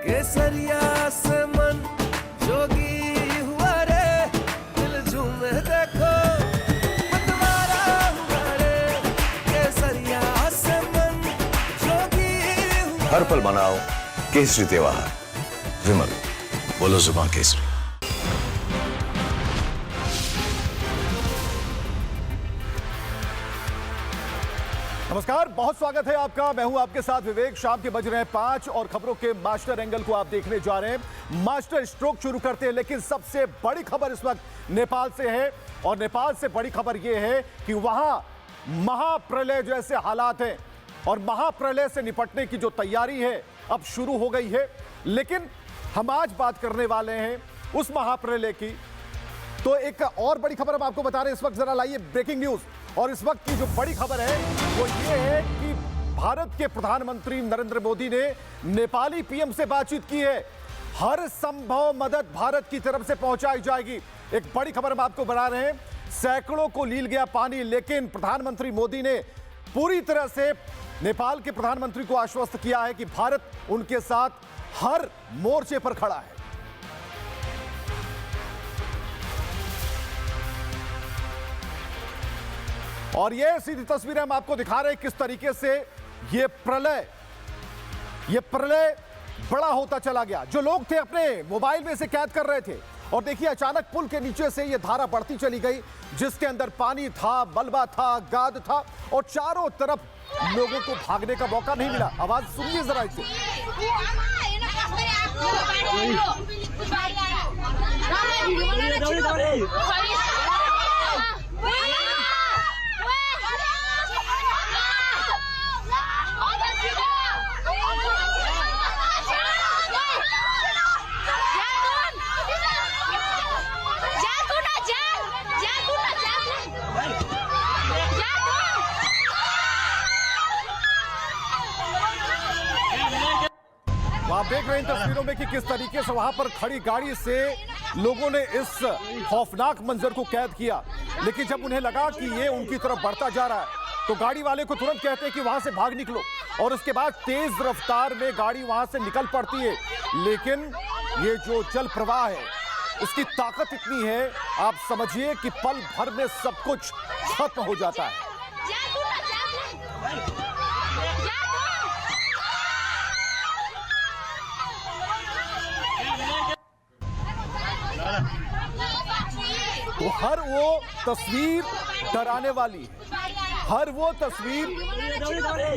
केसरिया से मन जोगी हुआ रे, दिल झूमे देखो मतवारा हुआ रे। केसरिया से मन जोगी हुआ। हर पल मनाओ केसरी त्योहार। विमल, बोलो जुबान केसरी। नमस्कार, बहुत स्वागत है आपका। मैं हूं आपके साथ विवेक। शाम के बज रहे हैं 5 और खबरों के मास्टर एंगल को आप देखने जा रहे हैं। मास्टर स्ट्रोक शुरू करते हैं, लेकिन सबसे बड़ी खबर इस वक्त नेपाल से है। और नेपाल से बड़ी खबर यह है कि वहां महाप्रलय जैसे हालात हैं और महाप्रलय से निपटने की जो तैयारी है अब शुरू हो गई है। लेकिन हम आज बात करने वाले हैं उस महाप्रलय की। तो एक और बड़ी खबर हम आपको बता रहे हैं इस वक्त। जरा लाइए ब्रेकिंग न्यूज। और इस वक्त की जो बड़ी खबर है वो ये है कि भारत के प्रधानमंत्री नरेंद्र मोदी ने नेपाली पीएम से बातचीत की है। हर संभव मदद भारत की तरफ से पहुंचाई जाएगी। एक बड़ी खबर हम आपको बता रहे हैं। सैकड़ों को लील गया पानी, लेकिन प्रधानमंत्री मोदी ने पूरी तरह से नेपाल के प्रधानमंत्री को आश्वस्त किया है कि भारत उनके साथ हर मोर्चे पर खड़ा है। और ये सीधी तस्वीरें हम आपको दिखा रहे हैं किस तरीके से ये प्रलय बड़ा होता चला गया। जो लोग थे अपने मोबाइल में से कैद कर रहे थे। और देखिए, अचानक पुल के नीचे से ये धारा बढ़ती चली गई, जिसके अंदर पानी था, मलबा था, गाद था और चारों तरफ लोगों को भागने का मौका नहीं मिला। आवाज सुनिए जरा इसे। आप देख रहे हैं तस्वीरों में कि किस तरीके से वहां पर खड़ी गाड़ी से लोगों ने इस खौफनाक मंजर को कैद किया। लेकिन जब उन्हें लगा कि ये उनकी तरफ बढ़ता जा रहा है तो गाड़ी वाले को तुरंत कहते हैं कि वहां से भाग निकलो। और उसके बाद तेज रफ्तार में गाड़ी वहां से निकल पड़ती है। लेकिन ये जो जल प्रवाह है उसकी ताकत इतनी है, आप समझिए कि पल भर में सब कुछ खत्म हो जाता है। तो हर वो तस्वीर डराने वाली है, हर वो तस्वीर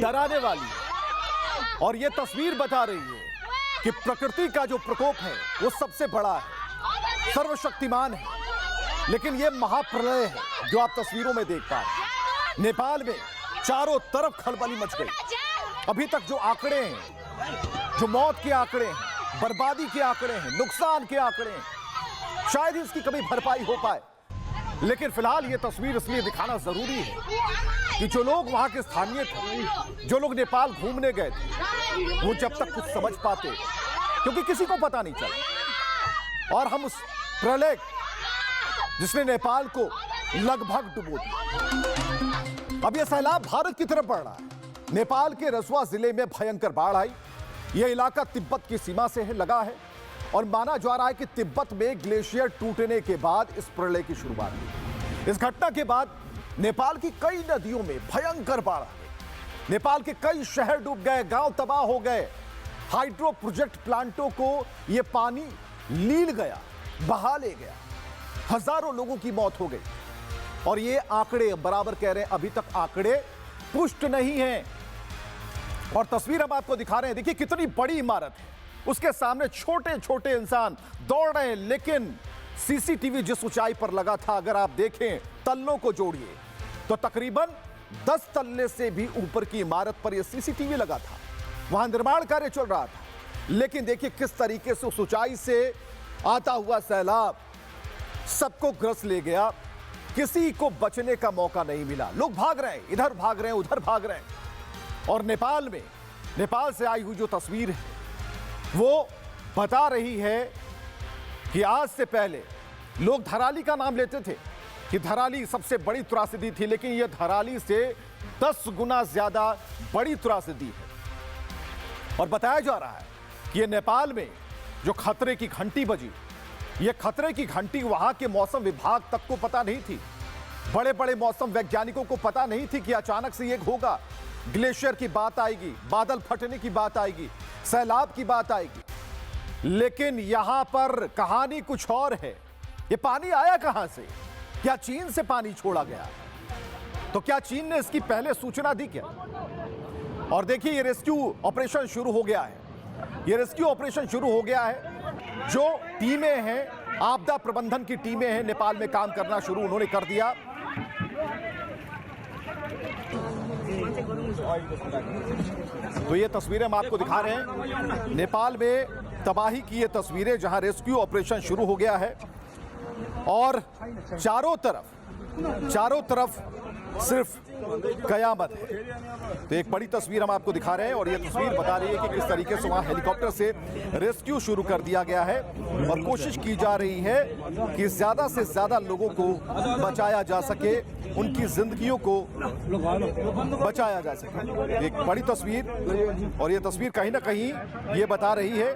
डराने वाली है। और ये तस्वीर बता रही है कि प्रकृति का जो प्रकोप है वो सबसे बड़ा है, सर्वशक्तिमान है। लेकिन ये महाप्रलय है जो आप तस्वीरों में देख पा रहे हैं। नेपाल में चारों तरफ खलबली मच गई। अभी तक जो आंकड़े हैं, जो मौत के आंकड़े हैं, बर्बादी के आंकड़े हैं, नुकसान के आंकड़े हैं, शायद इसकी कभी भरपाई हो पाए। लेकिन फिलहाल ये तस्वीर इसलिए दिखाना जरूरी है कि जो लोग वहां के स्थानीय थे, जो लोग नेपाल घूमने गए थे, वो जब तक कुछ समझ पाते, क्योंकि किसी को पता नहीं चला। और हम उस प्रलय जिसने नेपाल को लगभग डुबो दिया, अब यह सैलाब भारत की तरफ बढ़ रहा है। नेपाल के रसुआ जिले में भयंकर बाढ़ आई। यह इलाका तिब्बत की सीमा से लगा है और माना जा रहा है कि तिब्बत में ग्लेशियर टूटने के बाद इस प्रलय की शुरुआत हुई। इस घटना के बाद नेपाल की कई नदियों में भयंकर बाढ़ आ गई। नेपाल के कई शहर डूब गए, गांव तबाह हो गए। हाइड्रो प्रोजेक्ट प्लांटों को यह पानी लील गया, बहा ले गया। हजारों लोगों की मौत हो गई। और ये आंकड़े बराबर कह रहे हैं, अभी तक आंकड़े पुष्ट नहीं हैं। और तस्वीर हम आपको दिखा रहे हैं। देखिए कितनी बड़ी इमारत है, उसके सामने छोटे छोटे इंसान दौड़ रहे हैं। लेकिन सीसीटीवी जिस ऊंचाई पर लगा था, अगर आप देखें तल्लों को जोड़िए तो तकरीबन 10 तल्ले से भी ऊपर की इमारत पर यह सीसीटीवी लगा था। वहां निर्माण कार्य चल रहा था। लेकिन देखिए किस तरीके से उस ऊंचाई से आता हुआ सैलाब सबको ग्रस ले गया। किसी को बचने का मौका नहीं मिला। लोग भाग रहे हैं, इधर भाग रहे हैं, उधर भाग रहे हैं। और नेपाल से आई हुई जो तस्वीर है वो बता रही है कि आज से पहले लोग धराली का नाम लेते थे कि धराली सबसे बड़ी त्रासदी थी, लेकिन यह धराली से 10 गुना ज्यादा बड़ी त्रासदी है। और बताया जा रहा है कि ये नेपाल में जो खतरे की घंटी बजी, ये खतरे की घंटी वहां के मौसम विभाग तक को पता नहीं थी। बड़े बड़े मौसम वैज्ञानिकों को पता नहीं थी कि अचानक से ये होगा। ग्लेशियर की बात आएगी, बादल फटने की बात आएगी, सैलाब की बात आएगी। लेकिन यहां पर कहानी कुछ और है। ये पानी आया कहां से? क्या चीन से पानी छोड़ा गया? तो क्या चीन ने इसकी पहले सूचना दी क्या? और देखिए ये रेस्क्यू ऑपरेशन शुरू हो गया है। ये रेस्क्यू ऑपरेशन शुरू हो गया है। जो टीमें हैं, आपदा प्रबंधन की टीमें हैं, नेपाल में काम करना शुरू उन्होंने कर दिया। तो ये तस्वीरें हम आपको दिखा रहे हैं नेपाल में तबाही की ये तस्वीरें, जहां रेस्क्यू ऑपरेशन शुरू हो गया है और चारों तरफ सिर्फ कयामत है। तो एक बड़ी तस्वीर हम आपको दिखा रहे हैं और ये तस्वीर बता रही है कि किस तरीके से वहां हेलीकॉप्टर से रेस्क्यू शुरू कर दिया गया है और कोशिश की जा रही है कि ज्यादा से ज्यादा लोगों को बचाया जा सके, उनकी जिंदगियों को बचाया जा सके। एक बड़ी तस्वीर, और ये तस्वीर कहीं ना कहीं ये बता रही है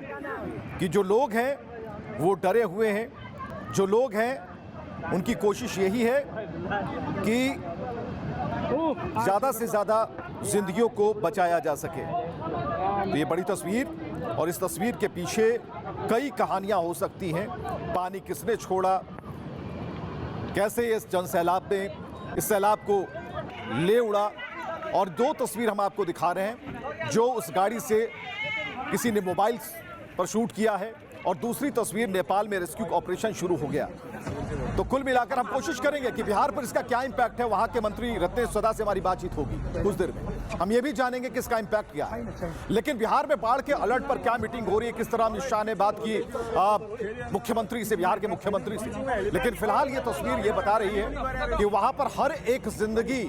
कि जो लोग हैं वो डरे हुए हैं। जो लोग हैं उनकी कोशिश यही है कि ज्यादा से ज्यादा जिंदगियों को बचाया जा सके। तो ये बड़ी तस्वीर, और इस तस्वीर के पीछे कई कहानियां हो सकती हैं। पानी किसने छोड़ा, कैसे इस जन सैलाब में इस सैलाब को ले उड़ा। और दो तस्वीर हम आपको दिखा रहे हैं, जो उस गाड़ी से किसी ने मोबाइल पर शूट किया है, और दूसरी तस्वीर नेपाल में रेस्क्यू ऑपरेशन शुरू हो गया। तो कुल मिलाकर हम कोशिश करेंगे कि बिहार पर इसका क्या इंपैक्ट है। वहां के मंत्री रत्नेश सदा से हमारी बातचीत होगी कुछ देर में, हम ये भी जानेंगे कि इसका इंपैक्ट क्या है। लेकिन बिहार में बाढ़ के अलर्ट पर क्या मीटिंग हो रही है, किस तरह अमित शाह ने बात की मुख्यमंत्री से, बिहार के मुख्यमंत्री से। लेकिन फिलहाल ये तस्वीर ये बता रही है कि वहां पर हर एक जिंदगी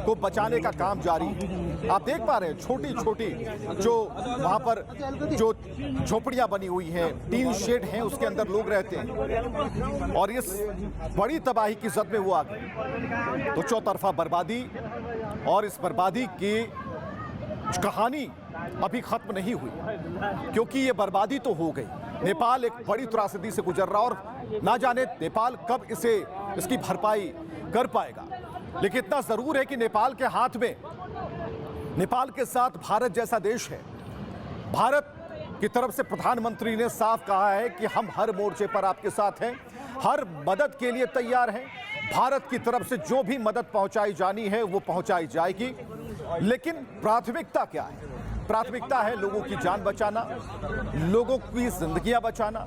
को बचाने का काम जारी है। आप देख पा रहे हैं छोटी छोटी जो वहां पर जो झोपड़ियां बनी हुई हैं, टीन शेड हैं, उसके अंदर लोग रहते हैं और इस बड़ी तबाही की जद में वो आ गए। तो चौतरफा बर्बादी, और इस बर्बादी की कहानी अभी खत्म नहीं हुई, क्योंकि ये बर्बादी तो हो गई। नेपाल एक बड़ी त्रासदी से गुजर रहा, और ना जाने नेपाल कब इसकी भरपाई कर पाएगा। लेकिन इतना जरूर है कि नेपाल के हाथ में, नेपाल के साथ भारत जैसा देश है। भारत की तरफ से प्रधानमंत्री ने साफ कहा है कि हम हर मोर्चे पर आपके साथ हैं, हर मदद के लिए तैयार हैं। भारत की तरफ से जो भी मदद पहुंचाई जानी है वो पहुंचाई जाएगी। लेकिन प्राथमिकता क्या है? प्राथमिकता है लोगों की जान बचाना, लोगों की जिंदगियां बचाना।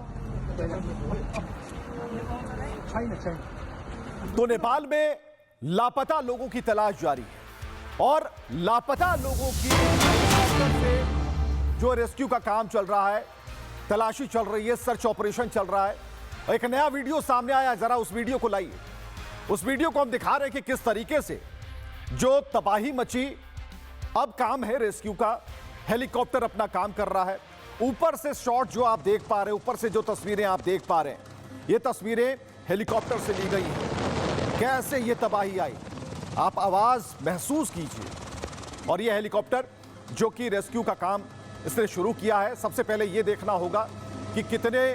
तो नेपाल में लापता लोगों की तलाश जारी है, और लापता लोगों की से जो रेस्क्यू का काम चल रहा है, तलाशी चल रही है, सर्च ऑपरेशन चल रहा है। एक नया वीडियो सामने आया, जरा उस वीडियो को लाइए। उस वीडियो को हम दिखा रहे हैं कि किस तरीके से जो तबाही मची, अब काम है रेस्क्यू का। हेलीकॉप्टर अपना काम कर रहा है। ऊपर से शॉट जो आप देख पा रहे हैं, ऊपर से जो तस्वीरें आप देख पा रहे हैं, ये तस्वीरें हेलीकॉप्टर से ली गई हैं। कैसे ये तबाही आई, आप आवाज महसूस कीजिए। और ये हेलीकॉप्टर जो कि रेस्क्यू का काम इसने शुरू किया है। सबसे पहले ये देखना होगा कि कितने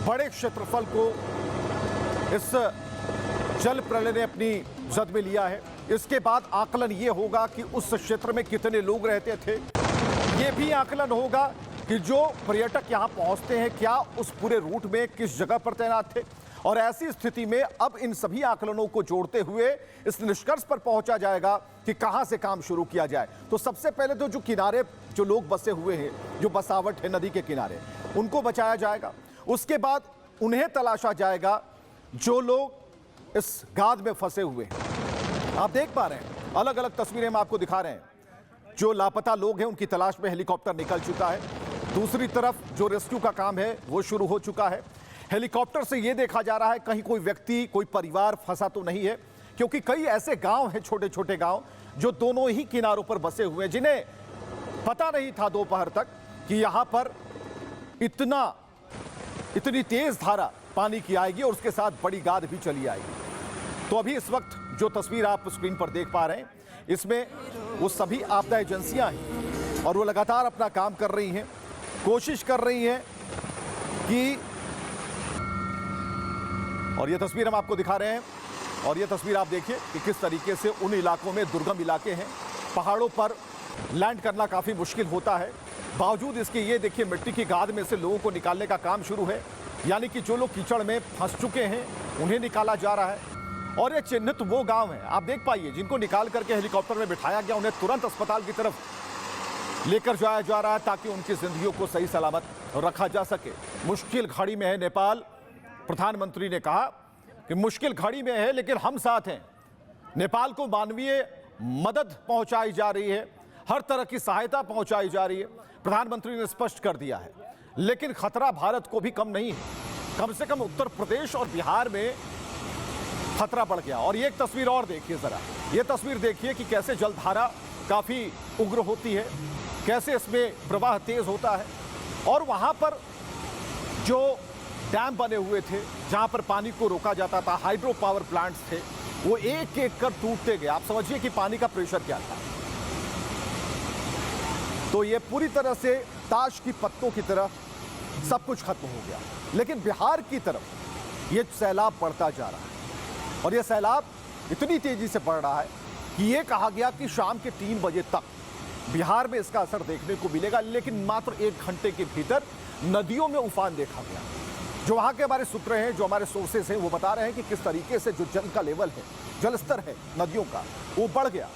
बड़े क्षेत्रफल को इस जल प्रलय ने अपनी जद में लिया है। इसके बाद आकलन ये होगा कि उस क्षेत्र में कितने लोग रहते थे। ये भी आकलन होगा कि जो पर्यटक यहाँ पहुँचते हैं, क्या उस पूरे रूट में किस जगह पर तैनात थे। और ऐसी स्थिति में अब इन सभी आकलनों को जोड़ते हुए इस निष्कर्ष पर पहुंचा जाएगा कि कहां से काम शुरू किया जाए। तो सबसे पहले तो जो किनारे जो लोग बसे हुए हैं, जो बसावट है नदी के किनारे, उनको बचाया जाएगा। उसके बाद उन्हें तलाशा जाएगा जो लोग इस गाद में फंसे हुए हैं। आप देख पा रहे हैं अलग अलग तस्वीरें हम आपको दिखा रहे हैं। जो लापता लोग हैं उनकी तलाश में हेलीकॉप्टर निकल चुका है। दूसरी तरफ जो रेस्क्यू का काम है वो शुरू हो चुका है। हेलीकॉप्टर से यह देखा जा रहा है कहीं कोई व्यक्ति, कोई परिवार फंसा तो नहीं है, क्योंकि कई ऐसे गांव हैं, छोटे छोटे गांव, जो दोनों ही किनारों पर बसे हुए हैं, जिन्हें पता नहीं था दोपहर तक कि यहां पर इतनी तेज धारा पानी की आएगी और उसके साथ बड़ी गाद भी चली आएगी। तो अभी इस वक्त जो तस्वीर आप स्क्रीन पर देख पा रहे हैं, इसमें वो सभी आपदा एजेंसियां हैं और वो लगातार अपना काम कर रही हैं। कोशिश कर रही हैं कि, और ये तस्वीर हम आपको दिखा रहे हैं, और ये तस्वीर आप देखिए कि किस तरीके से उन इलाकों में, दुर्गम इलाके हैं, पहाड़ों पर लैंड करना काफ़ी मुश्किल होता है। बावजूद इसके ये देखिए मिट्टी की गाद में से लोगों को निकालने का काम शुरू है, यानी कि जो लोग कीचड़ में फंस चुके हैं उन्हें निकाला जा रहा है। और ये चिन्हित वो गांव हैं, आप देख पाइए, जिनको निकाल करके हेलीकॉप्टर में बिठाया गया, उन्हें तुरंत अस्पताल की तरफ लेकर जाया जा रहा है ताकि उनकी जिंदगियों को सही सलामत रखा जा सके। मुश्किल घड़ी में है नेपाल। प्रधानमंत्री ने कहा कि मुश्किल घड़ी में है लेकिन हम साथ हैं। नेपाल को मानवीय मदद पहुंचाई जा रही है, हर तरह की सहायता पहुंचाई जा रही है, प्रधानमंत्री ने स्पष्ट कर दिया है। लेकिन खतरा भारत को भी कम नहीं है। कम से कम उत्तर प्रदेश और बिहार में खतरा बढ़ गया। और ये एक तस्वीर और देखिए जरा, ये तस्वीर देखिए कि कैसे जलधारा काफी उग्र होती है, कैसे इसमें प्रवाह तेज होता है। और वहां पर जो डैम बने हुए थे, जहां पर पानी को रोका जाता था, हाइड्रो पावर प्लांट्स थे, वो एक एक कर टूटते गए। आप समझिए कि पानी का प्रेशर क्या था। तो ये पूरी तरह से ताश की पत्तों की तरह सब कुछ खत्म हो गया। लेकिन बिहार की तरफ ये सैलाब बढ़ता जा रहा है, और ये सैलाब इतनी तेजी से बढ़ रहा है कि ये कहा गया कि शाम के 3 बजे तक बिहार में इसका असर देखने को मिलेगा। लेकिन मात्र 1 घंटे के भीतर नदियों में उफान देखा गया। जो वहाँ के हमारे सूत्र हैं, जो हमारे सोर्सेस हैं, वो बता रहे हैं कि किस तरीके से जो जल का लेवल है, जल स्तर है नदियों का, वो बढ़ गया।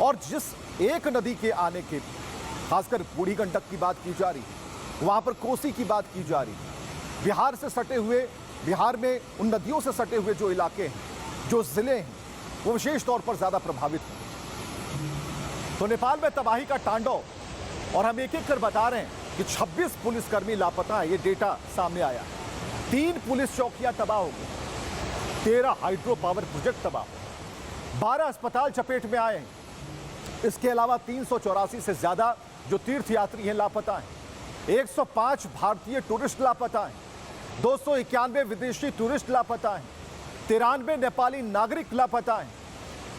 और जिस एक नदी के आने के, खासकर बूढ़ी गंडक की बात की जा रही है, वहाँ पर कोसी की बात की जा रही है, बिहार से सटे हुए, बिहार में उन नदियों से सटे हुए जो इलाके हैं, जो जिले हैं, वो विशेष तौर पर ज़्यादा प्रभावित हैं। तो नेपाल में तबाही का तांडव, और हम एक एक कर बता रहे हैं कि 26 पुलिसकर्मी लापता हैं। ये डेटा सामने आया है। 3 पुलिस चौकियां तबाह हो गई, 13 हाइड्रो पावर प्रोजेक्ट तबाह हो, 12 अस्पताल चपेट में आए हैं। इसके अलावा 384 से ज़्यादा जो तीर्थयात्री हैं लापता हैं, 105 भारतीय टूरिस्ट लापता हैं, 291 विदेशी टूरिस्ट लापता हैं, 93 नेपाली नागरिक लापता हैं।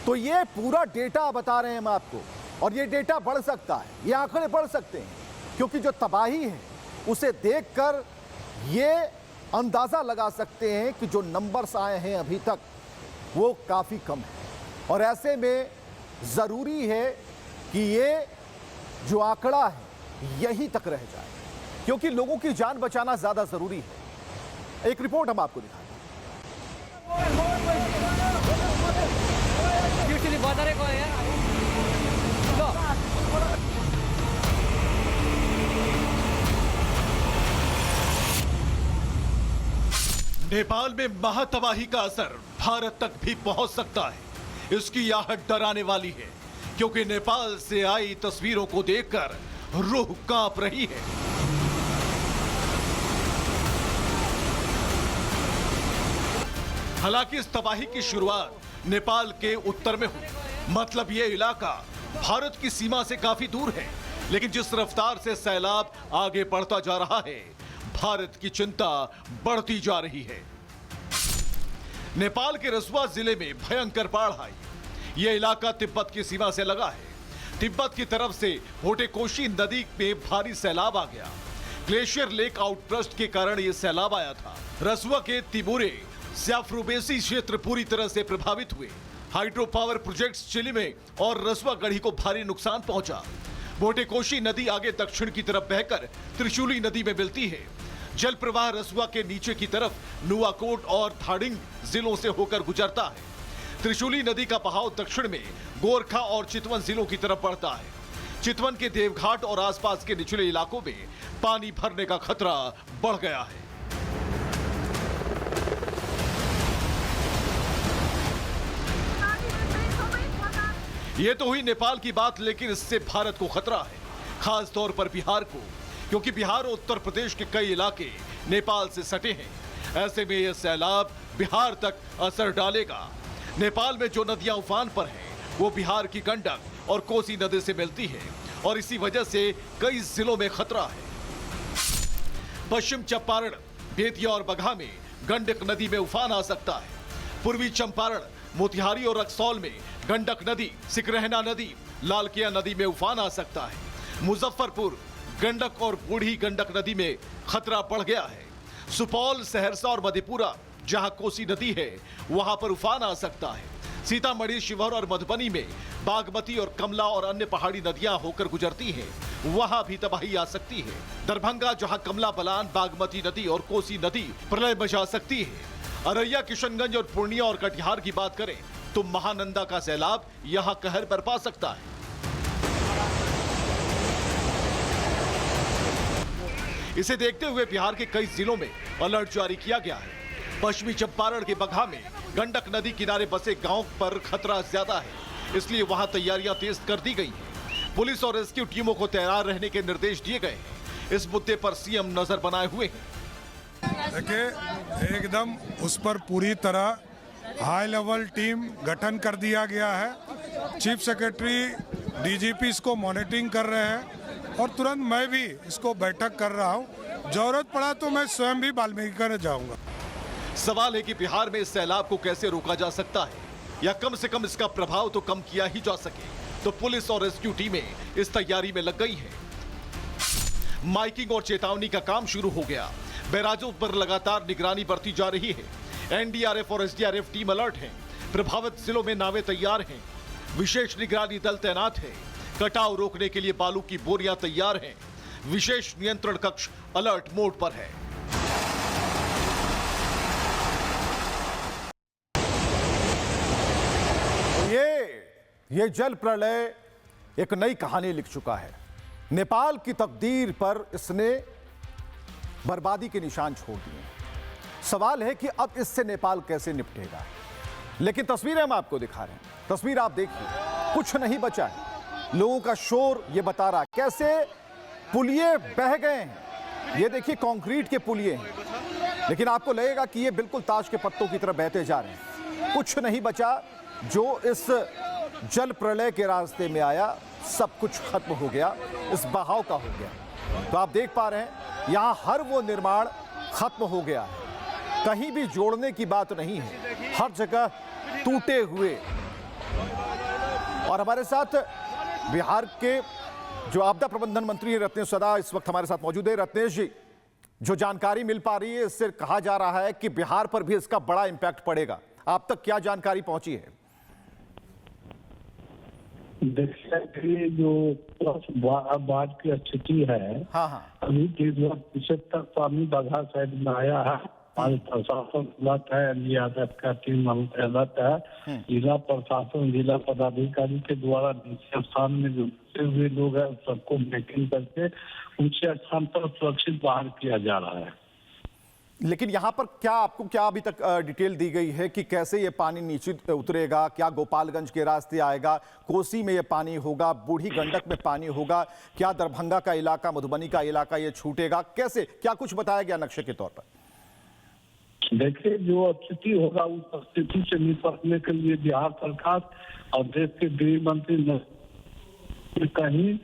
तो ये पूरा डेटा बता रहे हैं हम आपको, और ये डेटा बढ़ सकता है, ये आंकड़े बढ़ सकते हैं, क्योंकि जो तबाही है उसे देखकर ये अंदाज़ा लगा सकते हैं कि जो नंबर्स आए हैं अभी तक वो काफ़ी कम है। और ऐसे में ज़रूरी है कि ये जो आंकड़ा है यही तक रह जाए, क्योंकि लोगों की जान बचाना ज़्यादा ज़रूरी है। एक रिपोर्ट हम आपको दिखाएं। नेपाल में महातबाही का असर भारत तक भी पहुंच सकता है। इसकी आहट डराने वाली है, क्योंकि नेपाल से आई तस्वीरों को देखकर रूह कांप रही है। हालांकि इस तबाही की शुरुआत नेपाल के उत्तर में हुई, मतलब ये इलाका भारत की सीमा से काफी दूर है। लेकिन जिस रफ्तार से सैलाब आगे बढ़ता जा रहा है, भारत की चिंता बढ़ती जा रही है। नेपाल के रसुआ जिले में भयंकर बाढ़ आई। यह इलाका तिब्बत की सीमा से लगा है। तिब्बत की तरफ से होटेकोशी नदी में भारी सैलाब आ गया। ग्लेशियर लेक आउटबर्स्ट के कारण यह सैलाब आया था। रसुआ के तिबुरे स्याफ्रुबेसी क्षेत्र पूरी तरह से प्रभावित हुए। हाइड्रो पावर प्रोजेक्ट्स चिली में और रसुआ गढ़ी को भारी नुकसान पहुंचा। होटेकोशी नदी आगे दक्षिण की तरफ बहकर त्रिशूली नदी में मिलती है। जल प्रवाह रसुआ के नीचे की तरफ नुवाकोट और धाडिंग जिलों से होकर गुजरता है। त्रिशूली नदी का बहाव दक्षिण में गोरखा और चितवन जिलों की तरफ बढ़ता है। चितवन के देवघाट और आसपास के निचले इलाकों में पानी भरने का खतरा बढ़ गया है। ये तो हुई नेपाल की बात, लेकिन इससे भारत को खतरा है, खास तौर पर बिहार को, क्योंकि बिहार और उत्तर प्रदेश के कई इलाके नेपाल से सटे हैं। ऐसे में यह सैलाब बिहार तक असर डालेगा। नेपाल में जो नदियां उफान पर हैं, वो बिहार की गंडक और कोसी नदी से मिलती है, और इसी वजह से कई जिलों में खतरा है। पश्चिम चंपारण, बेतिया और बगहा में गंडक नदी में उफान आ सकता है। पूर्वी चंपारण, मोतिहारी और रक्सौल में गंडक नदी, सिकरहना नदी, लालकिया नदी में उफान आ सकता है। मुजफ्फरपुर, गंडक और बूढ़ी गंडक नदी में खतरा बढ़ गया है। सुपौल, सहरसा और मधेपुरा जहां कोसी नदी है वहां पर उफान आ सकता है। सीतामढ़ी, शिवहर और मधुबनी में बागमती और कमला और अन्य पहाड़ी नदियां होकर गुजरती हैं, वहां भी तबाही आ सकती है। दरभंगा जहां कमला बलान, बागमती नदी और कोसी नदी प्रलय मचा सकती है। अररिया, किशनगंज और पूर्णिया और कटिहार की बात करें तो महानंदा का सैलाब यहां कहर बरपा सकता है। इसे देखते हुए बिहार के कई जिलों में अलर्ट जारी किया गया है। पश्चिमी चंपारण के बगहा में गंडक नदी किनारे बसे गांव पर खतरा ज्यादा है, इसलिए वहां तैयारियां तेज कर दी गई हैं। पुलिस और रेस्क्यू टीमों को तैयार रहने के निर्देश दिए गए हैं। इस मुद्दे पर सीएम नजर बनाए हुए हैं। देखिए, एकदम उस पर पूरी तरह हाई लेवल टीम गठन कर दिया गया है। चीफ सेक्रेटरी, डीजीपी इसको मॉनिटरिंग कर रहे हैं और तुरंत मैं भी इसको बैठक कर रहा हूं। जरूरत पड़ा तो मैं स्वयं भी वाल्मीकि जाऊंगा। सवाल है कि बिहार में इस सैलाब को कैसे रोका जा सकता है या कम से कम इसका प्रभाव तो कम किया ही जा सके। तो पुलिस और रेस्क्यू टीमें इस तैयारी में लग गई हैं। माइकिंग और चेतावनी का काम शुरू हो गया। बैराजों पर लगातार निगरानी बरती जा रही है। एनडीआरएफ और एसडीआरएफ टीम अलर्ट हैं। प्रभावित जिलों में नावें तैयार हैं। विशेष निगरानी दल तैनात है। कटाव रोकने के लिए बालू की बोरियां तैयार हैं। विशेष नियंत्रण कक्ष अलर्ट मोड पर है। ये जल प्रलय एक नई कहानी लिख चुका है। नेपाल की तकदीर पर इसने बर्बादी के निशान छोड़ दिए। सवाल है कि अब इससे नेपाल कैसे निपटेगा। लेकिन तस्वीरें हम आपको दिखा रहे हैं। तस्वीर आप देखिए, कुछ नहीं बचा है। लोगों का शोर ये बता रहा है कैसे पुलिये बह गए हैं। ये देखिए, कंक्रीट के पुलिये हैं, लेकिन आपको लगेगा कि ये बिल्कुल ताश के पत्तों की तरह बहते जा रहे हैं। कुछ नहीं बचा जो इस जल प्रलय के रास्ते में आया, सब कुछ खत्म हो गया, इस बहाव का हो गया। तो आप देख पा रहे हैं यहां हर वो निर्माण खत्म हो गया है। कहीं भी जोड़ने की बात नहीं है, हर जगह टूटे हुए। और हमारे साथ बिहार के जो आपदा प्रबंधन मंत्री रत्नेश सदा इस वक्त हमारे साथ मौजूद है। रत्नेश जी, जो जानकारी मिल पा रही है इससे कहा जा रहा है कि बिहार पर भी इसका बड़ा इंपैक्ट पड़ेगा। आप तक क्या जानकारी पहुंची है? देखिए, जो बाढ़ की स्थिति है, अभी 75 पानी बगहा साइड में आया है। प्रशासन अलर्ट है, एनडीआरएफ का टीम अलर्ट है। जिला प्रशासन, जिला पदाधिकारी के द्वारा नीचे स्थान में जो फंसे हुए लोग हैं सबको मेकिंग करके ऊंचे स्थान पर सुरक्षित बाहर किया जा रहा है। लेकिन यहां पर आपको क्या अभी तक डिटेल दी गई है कि कैसे ये पानी नीचे उतरेगा? क्या गोपालगंज के रास्ते आएगा, कोसी में ये पानी होगा, बूढ़ी गंडक में पानी होगा, क्या दरभंगा का इलाका, मधुबनी का इलाका ये छूटेगा? कैसे, क्या कुछ बताया गया नक्शे के तौर पर? देखिए, जो स्थिति होगा उस स्थिति से निपटने के लिए बिहार सरकार और देश के गृह मंत्री कहीं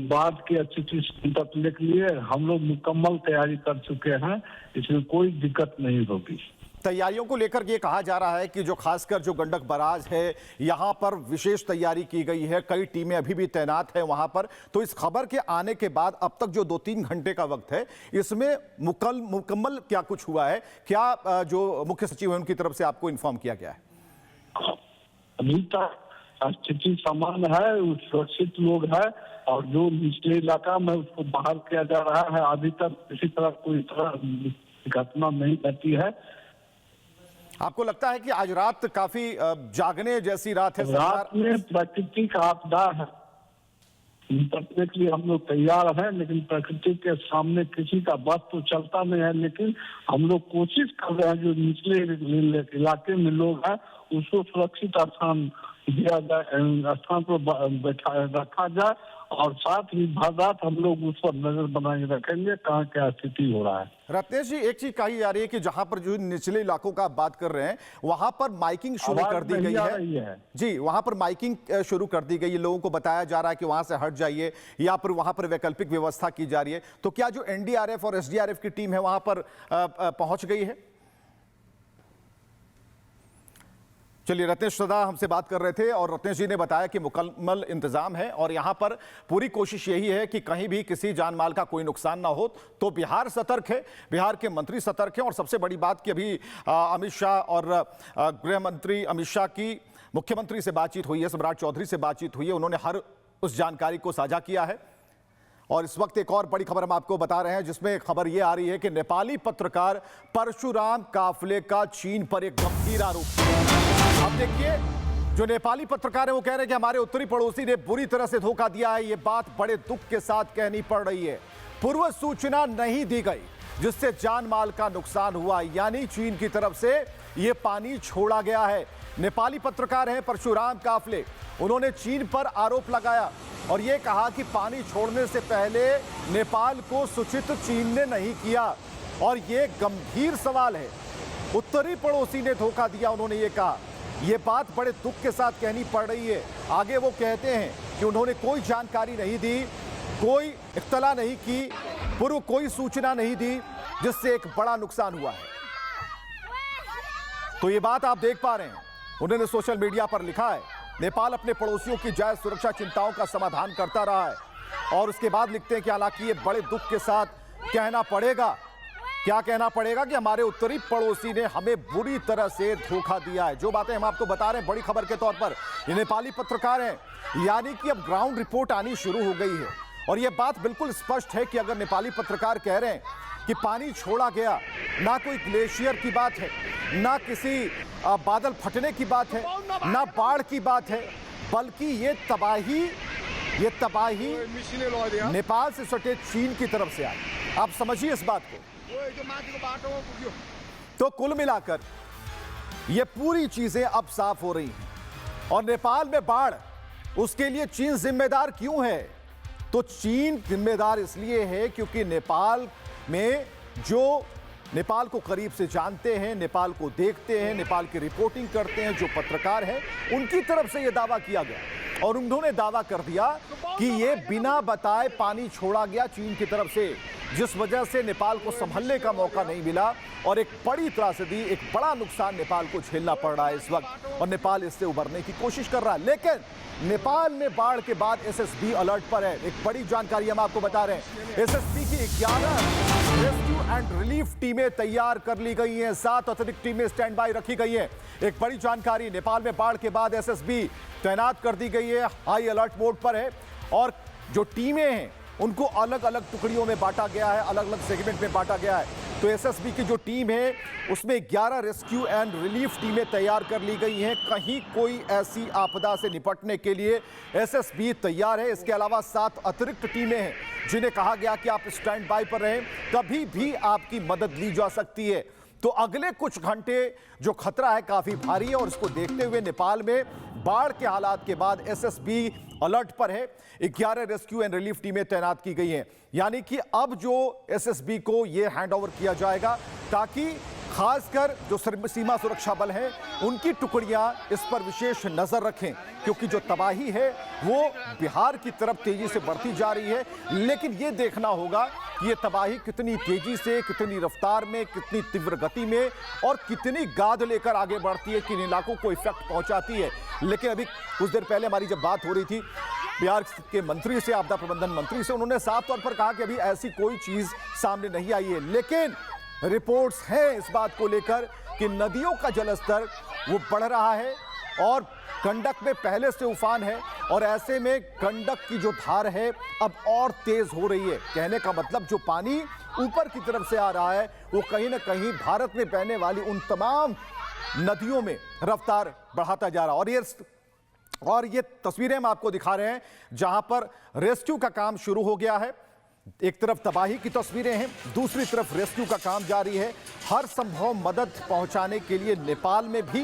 बाढ़ की स्थिति से निपटने के लिए हम लोग मुकम्मल तैयारी कर चुके हैं। इसमें कोई दिक्कत नहीं होगी। तैयारियों को लेकर ये कहा जा रहा है कि जो खासकर जो गंडक बराज है यहाँ पर विशेष तैयारी की गई है, कई टीमें अभी भी तैनात हैं वहां पर। तो इस खबर के आने के बाद अब तक जो 2-3 घंटे का वक्त है, इसमें मुकम्मल क्या कुछ हुआ है? क्या जो मुख्य सचिव है उनकी तरफ से आपको इन्फॉर्म किया गया है? अभी तक स्थिति सामान्य है, सुरक्षित लोग है और जो निचले इलाका में उसको बाहर किया जा रहा है। अभी तक किसी तरह कोई घटना नहीं घटी है। आपको लगता है कि आज रात काफी जागने जैसी रात है? रात में प्राकृतिक आपदा है, निपटने के लिए हम लोग तैयार हैं, लेकिन प्रकृति के सामने किसी का बस तो चलता नहीं है। लेकिन हम लोग कोशिश कर रहे हैं जो निचले इलाके में लोग हैं उसको सुरक्षित स्थान दिया जाए, स्थान पर रखा जाए और साथ ही भर रात हम लोग उस पर नजर बनाए रखेंगे कहाँ क्या स्थिति हो रहा है। रत्नेश जी, एक चीज कही जा रही है कि जहां पर जो निचले इलाकों का आप बात कर रहे हैं वहां पर माइकिंग शुरू कर दी गई है। जी, वहां पर माइकिंग शुरू कर दी गई है, लोगों को बताया जा रहा है कि वहां से हट जाइए या फिर वहां पर वैकल्पिक व्यवस्था की जा रही है। तो क्या जो एनडीआरएफ और एसडीआरएफ की टीम है वहां पर पहुंच गई है? चलिए, रत्नेश सदा हमसे बात कर रहे थे और रत्नेश जी ने बताया कि मुकम्मल इंतजाम है और यहाँ पर पूरी कोशिश यही है कि कहीं भी किसी जान माल का कोई नुकसान ना हो। तो बिहार सतर्क है, बिहार के मंत्री सतर्क हैं और सबसे बड़ी बात कि अभी अमित शाह और गृह मंत्री अमित शाह की मुख्यमंत्री से बातचीत हुई है, सम्राट चौधरी से बातचीत हुई है, उन्होंने हर उस जानकारी को साझा किया है। और इस वक्त एक और बड़ी खबर हम आपको बता रहे हैं, जिसमें खबर यह आ रही है कि नेपाली पत्रकार परशुराम काफले का चीन पर एक गंभीर आरोप। अब देखिए, जो नेपाली पत्रकार है वो कह रहे हैं कि हमारे उत्तरी पड़ोसी ने बुरी तरह से धोखा दिया है। ये बात बड़े दुख के साथ कहनी पड़ रही है। पूर्व सूचना नहीं दी गई जिससे जान माल का नुकसान हुआ, यानी चीन की तरफ से ये पानी छोड़ा गया है। नेपाली पत्रकार हैं परशुराम काफले, उन्होंने चीन पर आरोप लगाया और ये कहा कि पानी छोड़ने से पहले नेपाल को सूचित चीन ने नहीं किया और ये गंभीर सवाल है। उत्तरी पड़ोसी ने धोखा दिया, उन्होंने ये कहा। ये बात बड़े दुख के साथ कहनी पड़ रही है। आगे वो कहते हैं कि उन्होंने कोई जानकारी नहीं दी, कोई इत्तला नहीं की, पूर्व कोई सूचना नहीं दी, जिससे एक बड़ा नुकसान हुआ है। तो ये बात आप देख पा रहे हैं, उन्होंने सोशल मीडिया पर लिखा है, नेपाल अपने पड़ोसियों की जायज सुरक्षा चिंताओं का समाधान करता रहा है। और उसके बाद लिखते हैं कि हालांकि ये बड़े दुख के साथ कहना पड़ेगा, क्या कहना पड़ेगा, कि हमारे उत्तरी पड़ोसी ने हमें बुरी तरह से धोखा दिया है। जो बातें हम आपको बता रहे हैं बड़ी खबर के तौर पर, ये नेपाली पत्रकार हैं, यानी कि अब ग्राउंड रिपोर्ट आनी शुरू हो गई है। और ये बात बिल्कुल स्पष्ट है कि अगर नेपाली पत्रकार कह रहे हैं कि पानी छोड़ा गया, ना कोई ग्लेशियर की बात है, ना किसी बादल फटने की बात है, ना बाढ़ की बात है, बल्कि ये तबाही नेपाल से सटे चीन की तरफ से आई। आप समझिए इस बात को। तो कुल मिलाकर ये पूरी चीजें अब साफ हो रही हैं। और नेपाल में बाढ़, उसके लिए चीन जिम्मेदार क्यों है? तो चीन जिम्मेदार इसलिए है क्योंकि नेपाल में जो नेपाल को करीब से जानते हैं, नेपाल को देखते हैं, नेपाल की रिपोर्टिंग करते हैं, जो पत्रकार हैं, उनकी तरफ से यह दावा किया गया। और उन्होंने दावा कर दिया कि ये बिना बताए पानी छोड़ा गया चीन की तरफ से, जिस वजह से नेपाल को संभलने का मौका नहीं मिला और एक बड़ी त्रासदी, एक बड़ा नुकसान नेपाल को झेलना पड़ रहा है इस वक्त। और नेपाल इससे उबरने की कोशिश कर रहा है। लेकिन नेपाल में बाढ़ के बाद एसएसबी अलर्ट पर है। एक बड़ी जानकारी हम आपको बता रहे हैं, एसएसबी की 11 रेस्क्यू एंड रिलीफ टीमें तैयार कर ली गई हैं, 7 अतिरिक्त टीमें स्टैंड बाय रखी गई हैं। एक बड़ी जानकारी, नेपाल में बाढ़ के बाद एसएसबी तैनात कर दी गई है, हाई अलर्ट मोड पर है। और जो टीमें हैं उनको अलग अलग टुकड़ियों में बांटा गया है, अलग अलग सेगमेंट में बांटा गया है। तो एसएसबी की जो टीम है उसमें 11 रेस्क्यू एंड रिलीफ टीमें तैयार कर ली गई हैं। कहीं कोई ऐसी आपदा से निपटने के लिए एसएसबी तैयार है। इसके अलावा 7 अतिरिक्त टीमें हैं जिन्हें कहा गया कि आप स्टैंड बाय पर रहें, कभी भी आपकी मदद ली जा सकती है। तो अगले कुछ घंटे जो खतरा है काफी भारी है और इसको देखते हुए नेपाल में बाढ़ के हालात के बाद एसएसबी अलर्ट पर है। 11 रेस्क्यू एंड रिलीफ टीमें तैनात की गई हैं। यानी कि अब जो एसएसबी को ये हैंडओवर किया जाएगा ताकि खासकर जो सीमा सुरक्षा बल हैं उनकी टुकड़ियां इस पर विशेष नजर रखें, क्योंकि जो तबाही है वो बिहार की तरफ तेजी से बढ़ती जा रही है। लेकिन ये देखना होगा कि ये तबाही कितनी तेजी से, कितनी रफ्तार में, कितनी तीव्र गति में और कितनी गाद लेकर आगे बढ़ती है, किन इलाकों को इफेक्ट पहुंचाती है। लेकिन अभी कुछ देर पहले हमारी जब बात हो रही थी बिहार के मंत्री से, आपदा प्रबंधन मंत्री से, उन्होंने साफ तौर पर कहा कि अभी ऐसी कोई चीज सामने नहीं आई है। लेकिन रिपोर्ट्स हैं इस बात को लेकर कि नदियों का जलस्तर वो बढ़ रहा है और गंडक में पहले से उफान है और ऐसे में गंडक की जो धार है अब और तेज हो रही है। कहने का मतलब जो पानी ऊपर की तरफ से आ रहा है वो कहीं ना कहीं भारत में बहने वाली उन तमाम नदियों में रफ्तार बढ़ाता जा रहा है। और ये तस्वीरें हम आपको दिखा रहे हैं जहां पर रेस्क्यू का काम शुरू हो गया है। एक तरफ तबाही की तस्वीरें हैं, दूसरी तरफ रेस्क्यू का काम जारी है। हर संभव मदद पहुंचाने के लिए नेपाल में भी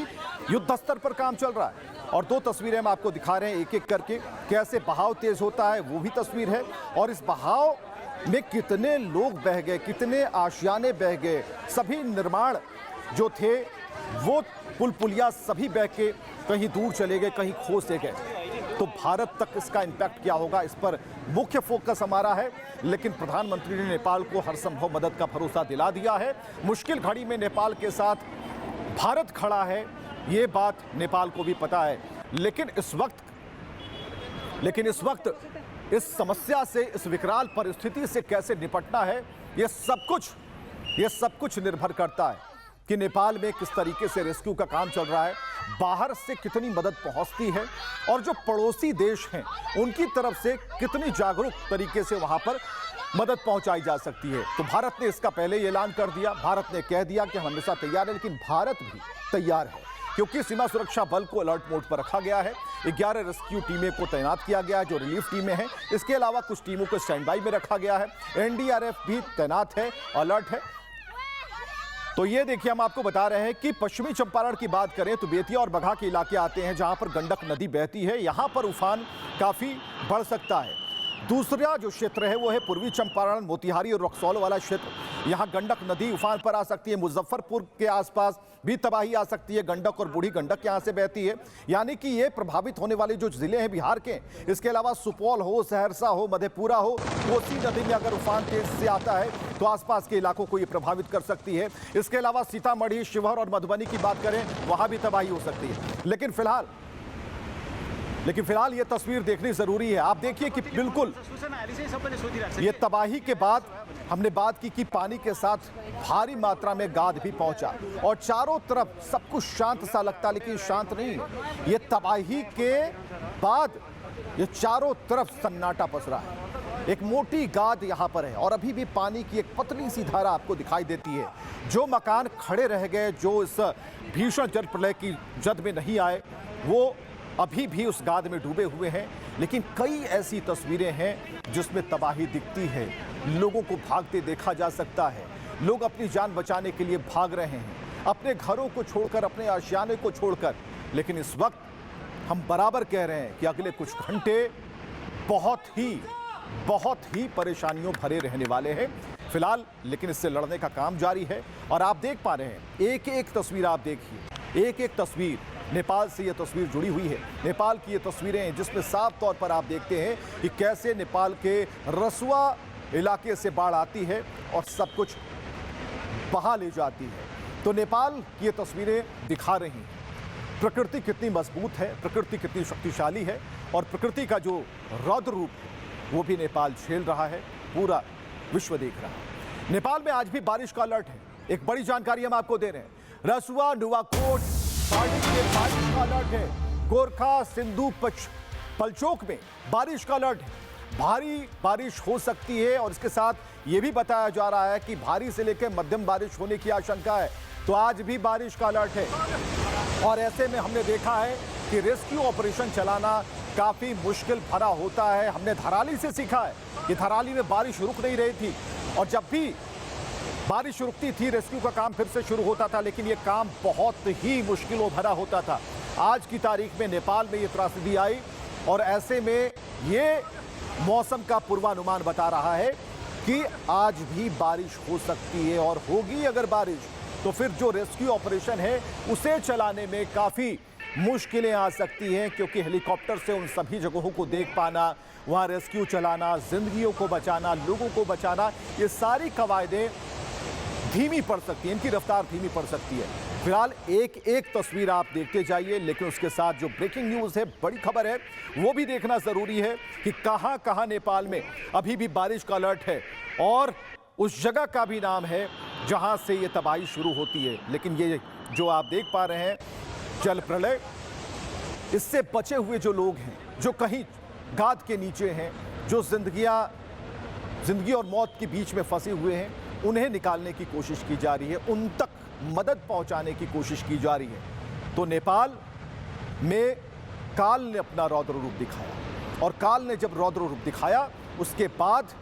युद्ध स्तर पर काम चल रहा है। और 2 तस्वीरें हम आपको दिखा रहे हैं एक एक करके, कैसे बहाव तेज होता है वो भी तस्वीर है और इस बहाव में कितने लोग बह गए, कितने आशियाने बह गए। सभी निर्माण जो थे वो पुल पुलिया सभी बह के कहीं दूर चले गए, कहीं खो से गए। तो भारत तक इसका इम्पैक्ट क्या होगा, इस पर मुख्य फोकस हमारा है। लेकिन प्रधानमंत्री ने नेपाल को हर संभव मदद का भरोसा दिला दिया है। मुश्किल घड़ी में नेपाल के साथ भारत खड़ा है, ये बात नेपाल को भी पता है, लेकिन इस वक्त इस समस्या से, इस विकराल परिस्थिति से कैसे निपटना है, ये सब कुछ निर्भर करता है कि नेपाल में किस तरीके से रेस्क्यू का काम चल रहा है, बाहर से कितनी मदद पहुंचती है और जो पड़ोसी देश हैं उनकी तरफ से कितनी जागरूक तरीके से वहां पर मदद पहुंचाई जा सकती है। तो भारत ने इसका पहले ही ऐलान कर दिया, भारत ने कह दिया कि हम हमेशा तैयार है, लेकिन भारत भी तैयार है क्योंकि सीमा सुरक्षा बल को अलर्ट मोड पर रखा गया है। 11 रेस्क्यू टीमें को तैनात किया गया है जो रिलीफ टीमें हैं। इसके अलावा कुछ टीमों को स्टैंड बाई में रखा गया है। एनडीआरएफ भी तैनात है, अलर्ट है। तो ये देखिए, हम आपको बता रहे हैं कि पश्चिमी चंपारण की बात करें तो बेतिया और बगहा के इलाके आते हैं जहां पर गंडक नदी बहती है। यहां पर उफान काफी बढ़ सकता है। दूसरा जो क्षेत्र है वो है पूर्वी चंपारण, मोतिहारी और रक्सौल वाला क्षेत्र। यहाँ गंडक नदी उफान पर आ सकती है। मुजफ्फरपुर के आसपास भी तबाही आ सकती है। गंडक और बूढ़ी गंडक यहाँ से बहती है, यानी कि ये प्रभावित होने वाले जो जिले हैं बिहार के, इसके अलावा सुपौल हो, सहरसा हो, मधेपुरा हो, कोसी नदी में अगर उफान तेज से आता है तो आसपास के इलाकों को ये प्रभावित कर सकती है। इसके अलावा सीतामढ़ी, शिवहर और मधुबनी की बात करें, वहाँ भी तबाही हो सकती है। लेकिन फिलहाल ये तस्वीर देखनी जरूरी है। आप देखिए कि बिल्कुल ये तबाही के बाद हमने बात की कि पानी के साथ भारी मात्रा में गाद भी पहुंचा और चारों तरफ सब कुछ शांत सा लगता, लेकिन शांत नहीं है। ये तबाही के बाद ये चारों तरफ सन्नाटा पसरा है। एक मोटी गाद यहाँ पर है और अभी भी पानी की एक पतली सी धारा आपको दिखाई देती है। जो मकान खड़े रह गए, जो इस भीषण जल प्रलय की जद में नहीं आए, वो अभी भी उस गाद में डूबे हुए हैं। लेकिन कई ऐसी तस्वीरें हैं जिसमें तबाही दिखती है। लोगों को भागते देखा जा सकता है। लोग अपनी जान बचाने के लिए भाग रहे हैं, अपने घरों को छोड़कर, अपने आशियाने को छोड़कर। लेकिन इस वक्त हम बराबर कह रहे हैं कि अगले कुछ घंटे बहुत ही परेशानियों भरे रहने वाले हैं फिलहाल, लेकिन इससे लड़ने का काम जारी है। और आप देख पा रहे हैं, एक एक तस्वीर आप देखिए, एक एक तस्वीर। नेपाल से ये तस्वीर जुड़ी हुई है। नेपाल की ये तस्वीरें हैं जिसमें साफ तौर पर आप देखते हैं कि कैसे नेपाल के रसुआ इलाके से बाढ़ आती है और सब कुछ बहा ले जाती है। तो नेपाल की ये तस्वीरें दिखा रही हैं प्रकृति कितनी मजबूत है, प्रकृति कितनी शक्तिशाली है और प्रकृति का जो रौद्र रूप है वो भी नेपाल झेल रहा है, पूरा विश्व देख रहा है। नेपाल में आज भी बारिश का अलर्ट है। एक बड़ी जानकारी हम आपको दे रहे हैं। रसुआ, नुवाकोट, बारिश का अलर्ट है। गोरखा, सिंधु, पलचोक में बारिश का अलर्ट है। भारी बारिश हो सकती है और इसके साथ ये भी बताया जा रहा है कि भारी से लेकर मध्यम बारिश होने की आशंका है। तो आज भी बारिश का अलर्ट है और ऐसे में हमने देखा है कि रेस्क्यू ऑपरेशन चलाना काफी मुश्किल भरा होता है। हमने धराली से सीखा है कि धराली में बारिश रुक नहीं रही थी और जब भी बारिश रुकती थी रेस्क्यू का काम फिर से शुरू होता था, लेकिन ये काम बहुत ही मुश्किलों भरा होता था। आज की तारीख में नेपाल में ये त्रासदी आई और ऐसे में ये मौसम का पूर्वानुमान बता रहा है कि आज भी बारिश हो सकती है और होगी अगर बारिश तो फिर जो रेस्क्यू ऑपरेशन है उसे चलाने में काफ़ी मुश्किलें आ सकती हैं, क्योंकि हेलीकॉप्टर से उन सभी जगहों को देख पाना, वहाँ रेस्क्यू चलाना, जिंदगियों को बचाना, लोगों को बचाना, ये सारी कवायदें धीमी पड़ सकती है, इनकी रफ्तार धीमी पड़ सकती है। फिलहाल एक एक तस्वीर आप देखते जाइए, लेकिन उसके साथ जो ब्रेकिंग न्यूज़ है, बड़ी खबर है, वो भी देखना ज़रूरी है कि कहाँ कहाँ नेपाल में अभी भी बारिश का अलर्ट है और उस जगह का भी नाम है जहाँ से ये तबाही शुरू होती है। लेकिन ये जो आप देख पा रहे हैं जल प्रलय, इससे बचे हुए जो लोग हैं, जो कहीं गाद के नीचे हैं, जो जिंदगी और मौत के बीच में फंसे हुए हैं, उन्हें निकालने की कोशिश की जा रही है, उन तक मदद पहुंचाने की कोशिश की जा रही है। तो नेपाल में काल ने अपना रौद्र रूप दिखाया और काल ने जब रौद्र रूप दिखाया उसके बाद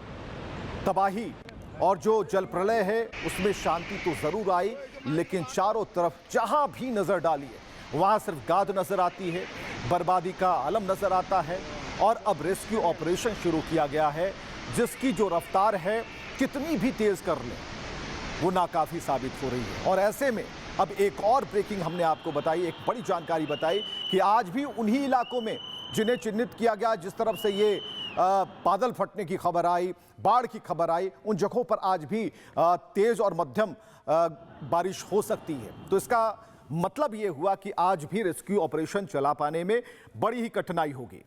तबाही और जो जल प्रलय है उसमें शांति तो जरूर आई, लेकिन चारों तरफ जहां भी नजर डालिए वहां सिर्फ गाद नजर आती है, बर्बादी का आलम नजर आता है। और अब रेस्क्यू ऑपरेशन शुरू किया गया है जिसकी जो रफ्तार है कितनी भी तेज कर ले वो नाकाफी साबित हो रही है। और ऐसे में अब एक और ब्रेकिंग हमने आपको बताई, एक बड़ी जानकारी बताई कि आज भी उन्हीं इलाकों में जिन्हें चिन्हित किया गया, जिस तरफ से ये बादल फटने की खबर आई, बाढ़ की खबर आई, उन जगहों पर आज भी तेज और मध्यम बारिश हो सकती है। तो इसका मतलब यह हुआ कि आज भी रेस्क्यू ऑपरेशन चला पाने में बड़ी ही कठिनाई होगी।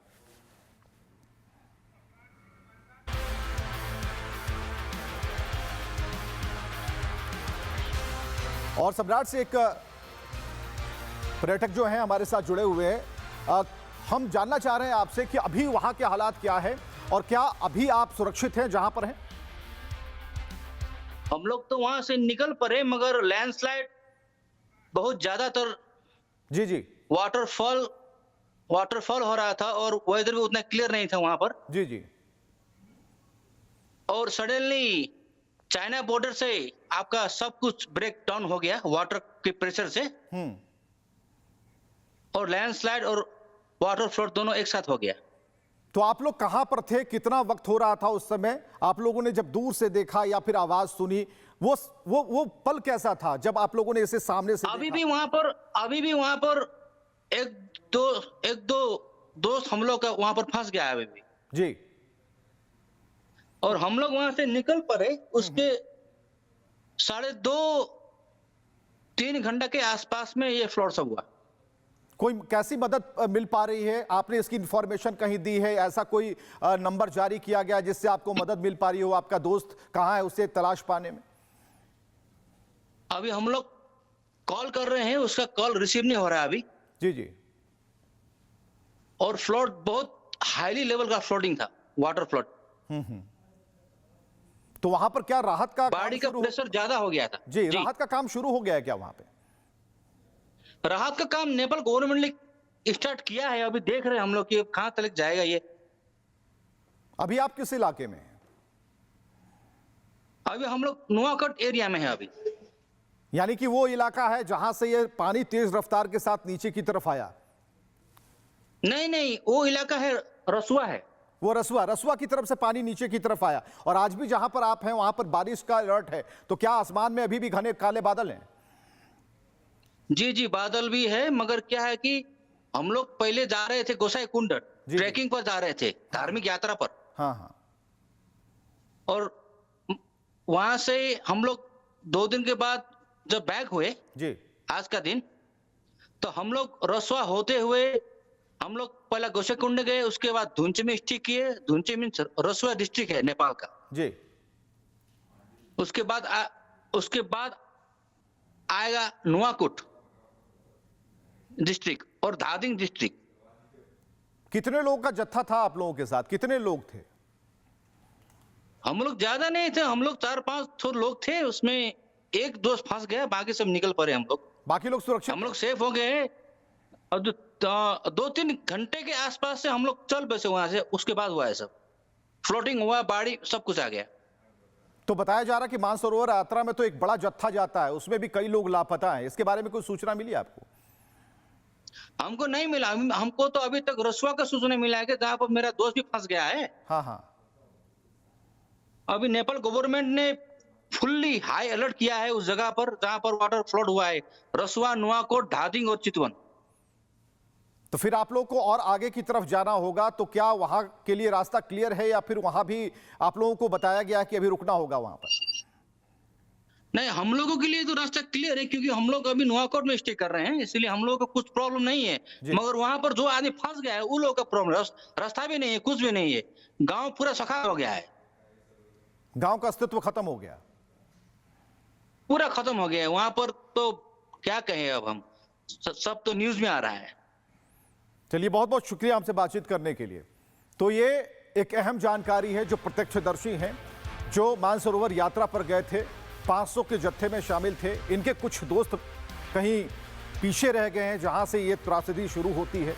और सम्राट से एक पर्यटक जो हैं हमारे साथ जुड़े हुए हैं, हम जानना चाह रहे हैं आपसे कि अभी वहां के हालात क्या है और क्या अभी आप सुरक्षित हैं जहां पर हैं? हम लोग तो वहां से निकल पड़े, मगर लैंडस्लाइड बहुत ज्यादातर जी वाटरफॉल हो रहा था और वेदर भी उतना क्लियर नहीं था वहां पर। जी और सडनली चाइना बॉर्डर से आपका सब कुछ ब्रेक डाउन हो गया वाटर के प्रेशर से, और लैंडस्लाइड और वाटर फ्लोड दोनों एक साथ हो गया। तो आप लोग कहां पर थे, कितना वक्त हो रहा था उस समय? आप लोगों ने जब दूर से देखा या फिर आवाज सुनी, वो पल कैसा था जब आप लोगों ने इसे सामने से अभी देखा? भी वहां पर एक दो दोस्त हम लोग का वहां पर फंस गया है अभी भी जी। और हम लोग वहां से निकल पड़े, उसके 2.5-3 घंटे के आसपास में ये फ्लड सब हुआ। कोई कैसी मदद मिल पा रही है? आपने इसकी इंफॉर्मेशन कहीं दी है? ऐसा कोई नंबर जारी किया गया जिससे आपको मदद मिल पा रही हो? आपका दोस्त कहां है, उसे तलाश पाने में? अभी हम लोग कॉल कर रहे हैं, उसका कॉल रिसीव नहीं हो रहा है अभी। जी। और फ्लड बहुत हाईली लेवल का फ्लडिंग था, वाटर फ्लड। तो वहां पर क्या राहत का बाढ़ का प्रेशर ज्यादा हो गया था? जी, राहत का काम शुरू हो गया है क्या वहां पे? राहत का काम नेपाल गवर्नमेंट ने स्टार्ट किया है, अभी देख रहे हैं हम लोग कि कहां तक जाएगा ये। अभी आप किस इलाके में हैं? अभी हम लोग नुआकोट एरिया में है अभी। यानी कि वो इलाका है जहां से ये पानी तेज रफ्तार के साथ नीचे की तरफ आया? नहीं, वो इलाका है रसुआ है। वो रसुआ की तरफ से पानी नीचे की तरफ आया। और आज भी जहां पर आप हैं वहां पर बारिश का अलर्ट है, तो क्या आसमान में अभी भी घने काले बादल हैं? जी, बादल भी है, मगर क्या है कि हम लोग पहले जा रहे थे गोसाई कुंड ट्रैकिंग पर जा रहे थे, धार्मिक यात्रा पर। हाँ। और वहां से हम लोग 2 दिन के बाद जब बैक हुए जी, आज का दिन, तो हम लोग रसुआ होते हुए हम लोग पहला गोसाई कुंड गए, उसके बाद धुंचे में स्टे किए। धुंचे मीन्स रसुआ डिस्ट्रिक्ट है नेपाल का जी। उसके बाद आएगा नुआकोट डिस्ट्रिक्ट और धादिङ डिस्ट्रिक्ट। कितने लोगों का जत्था था आप लोगों के साथ? कितने लोग थे? हम लोग ज्यादा नहीं थे, हम लोग 4-5 लोग थे, उसमें एक दोस्त फंस गया, बाकी सब निकल पड़े हम लोग। बाकी लोग सुरक्षित? हम लोग सेफ हो गए और 2-3 घंटे के आसपास से हम लोग चल बसे वहां से। उसके बाद हुआ है सब, फ्लोटिंग हुआ, बाढ़ी सब कुछ आ गया। तो बताया जा रहा है कि मानसरोवर यात्रा में तो एक बड़ा जत्था जाता है, उसमें भी कई लोग लापता हैं। इसके बारे में कोई सूचना मिली आपको? हमको नहीं मिला, हमको तो अभी तक रसुआ का सूचना मिला है कि जहां पर मेरा दोस्त भी फंस गया है। हाँ। अभी नेपाल गवर्नमेंट ने फुल्ली हाई अलर्ट किया है उस जगह पर जहां पर वाटर फ्लड हुआ है, रसुआ, नुआकोट, धादिङ और चितवन। तो फिर आप लोग को और आगे की तरफ जाना होगा, तो क्या वहां के लिए रास्ता क्लियर है या फिर वहां भी आप लोगों को बताया गया कि अभी रुकना होगा वहां पर? नहीं, हम लोगों के लिए तो रास्ता क्लियर है, क्योंकि हम लोग अभी नुआकोट में स्टे कर रहे हैं, इसलिए हम लोगों को कुछ प्रॉब्लम नहीं है। मगर वहां पर जो आदमी फंस गया है उन लोगों का प्रॉब्लम, रास्ता भी नहीं है, कुछ भी नहीं है। गांव पूरा सखा हो गया है, गांव का अस्तित्व खत्म हो गया, पूरा खत्म हो गया है वहां पर। तो क्या कहें अब हम, सब तो न्यूज में आ रहा है। चलिए, बहुत बहुत शुक्रिया हमसे बातचीत करने के लिए। तो ये एक अहम जानकारी है जो प्रत्यक्षदर्शी हैं, जो मानसरोवर यात्रा पर गए थे, 500 के जत्थे में शामिल थे। इनके कुछ दोस्त कहीं पीछे रह गए हैं जहां से ये त्रासदी शुरू होती है।